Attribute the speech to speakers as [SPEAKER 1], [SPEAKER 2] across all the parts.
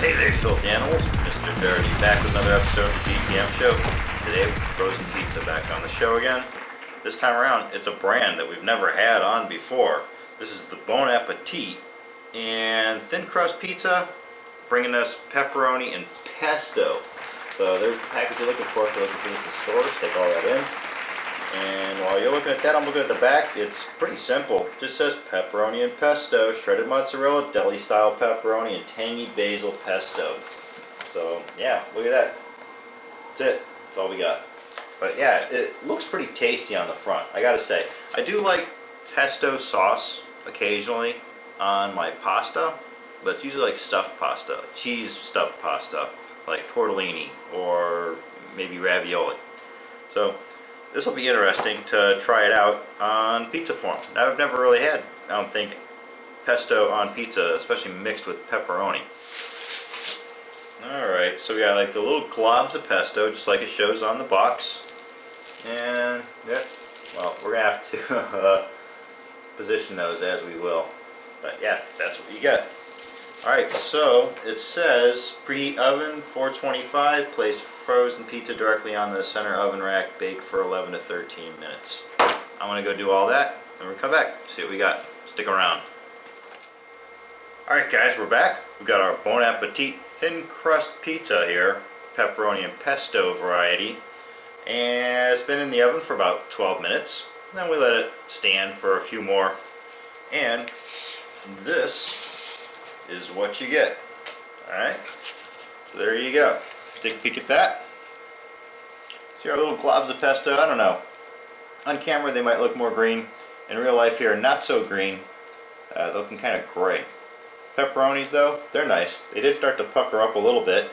[SPEAKER 1] Hey there, filthy animals. Mr. Dirty back with another episode of the GTM show. Today, frozen pizza back on the show again. This time around, it's a brand that we've never had on before. This is the Bon Appetit and thin crust pizza, bringing us pepperoni and pesto. So there's the package you're looking for if you're looking for this in stores. Take all that in. And while you're looking at that, I'm looking at the back. It's pretty simple. It just says pepperoni and pesto, shredded mozzarella, deli-style pepperoni, and tangy basil pesto. So, yeah, look at that. That's it. That's all we got. But, yeah, it looks pretty tasty on the front, I gotta say. I do like pesto sauce occasionally on my pasta, but it's usually like stuffed pasta, cheese stuffed pasta, like tortellini or maybe ravioli. So, this will be interesting to try it out on pizza form. Now, I've never really had, I don't think, pesto on pizza, especially mixed with pepperoni. Alright, so we got like the little globs of pesto, just like it shows on the box. And, yeah, well, we're going to have to position those as we will. But yeah, that's what you get. Alright, so it says preheat oven 425, place frozen pizza directly on the center oven rack, bake for 11 to 13 minutes. I'm going to go do all that, and we'll come back, see what we got. Stick around. Alright guys, we're back. We've got our Bon Appetit thin crust pizza here, pepperoni and pesto variety. And it's been in the oven for about 12 minutes. Then we let it stand for a few more. And this is what you get. Alright, so there you go. Take a peek at that. See our little globs of pesto? I don't know. On camera they might look more green. In real life here, not so green. They're looking kind of gray. Pepperonis though, they're nice. They did start to pucker up a little bit.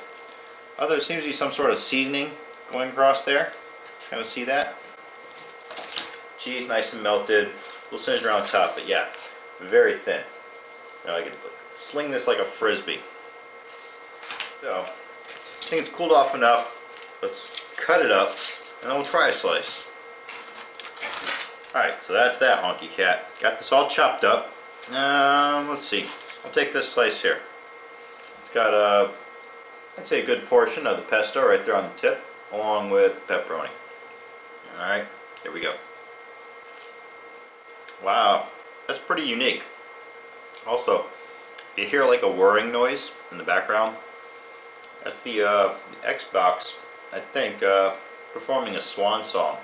[SPEAKER 1] There seems to be some sort of seasoning going across there. Kind of see that? Cheese nice and melted. A little singed around top, but yeah, very thin. You know, I could sling this like a frisbee. So, I think it's cooled off enough. Let's cut it up, and then we'll try a slice. Alright, so that's that honky cat. Got this all chopped up. Let's see. I'll take this slice here. It's got I'd say a good portion of the pesto right there on the tip, along with pepperoni. Alright, here we go. Wow, that's pretty unique. Also, you hear like a whirring noise in the background. That's the Xbox, I think, performing a swan song.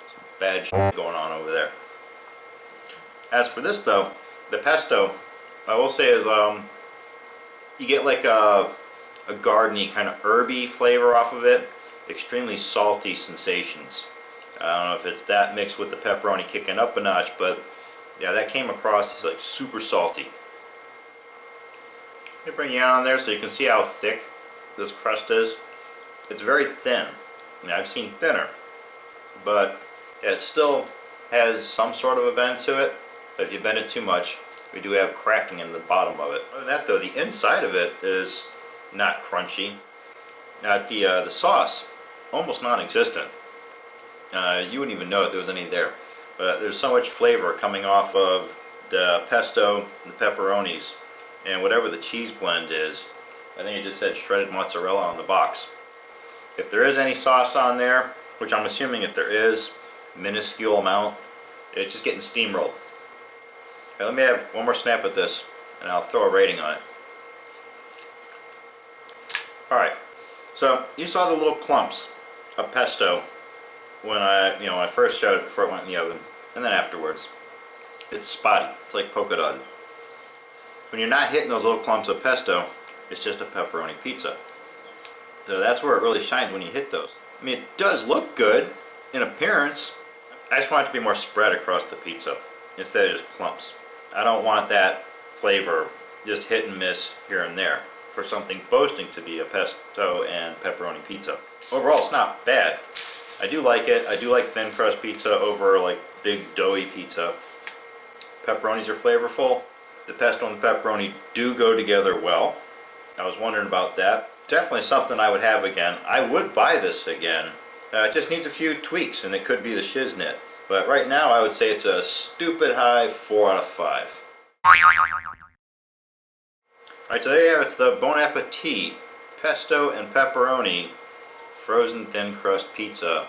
[SPEAKER 1] Some bad shit going on over there. As for this though, the pesto, I will say is you get like a gardeny kind of herby flavor off of it. Extremely salty sensations. I don't know if it's that mixed with the pepperoni kicking up a notch, but yeah, that came across as like super salty. Let me bring you on there so you can see how thick this crust is. It's very thin. I mean, I've seen thinner, but it still has some sort of a bend to it. But if you bend it too much, we do have cracking in the bottom of it. Other than that though, the inside of it is not crunchy. The sauce, almost non-existent. You wouldn't even know if there was any there. But there's so much flavor coming off of the pesto and the pepperonis and whatever the cheese blend is. I think it just said shredded mozzarella on the box. If there is any sauce on there, which I'm assuming if there is, minuscule amount, it's just getting steamrolled. Okay, let me have one more snap at this and I'll throw a rating on it. Alright, so you saw the little clumps of pesto when I first showed it before it went in the oven, and then afterwards. It's spotty. It's like polka dotted. When you're not hitting those little clumps of pesto, it's just a pepperoni pizza. So that's where it really shines when you hit those. I mean, it does look good in appearance. I just want it to be more spread across the pizza instead of just clumps. I don't want that flavor just hit and miss here and there for something boasting to be a pesto and pepperoni pizza. Overall, it's not bad. I do like it. I do like thin crust pizza over like big doughy pizza. Pepperonis are flavorful. The pesto and the pepperoni do go together well. I was wondering about that. Definitely something I would have again. I would buy this again. It just needs a few tweaks and it could be the shiznit. But right now I would say it's a stupid high 4 out of 5. Alright, so there you have it. It's the Bon Appetit Pesto and Pepperoni Frozen Thin Crust Pizza.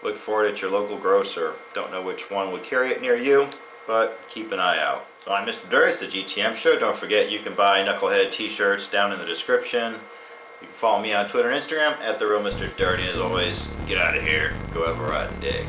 [SPEAKER 1] Look for it at your local grocer. Don't know which one will carry it near you, but keep an eye out. So I'm Mr. Dirty, it's the GTM Show. Don't forget you can buy Knucklehead t-shirts down in the description. You can follow me on Twitter and Instagram at TheRealMrDirty. And as always, get out of here. Go have a rotten day.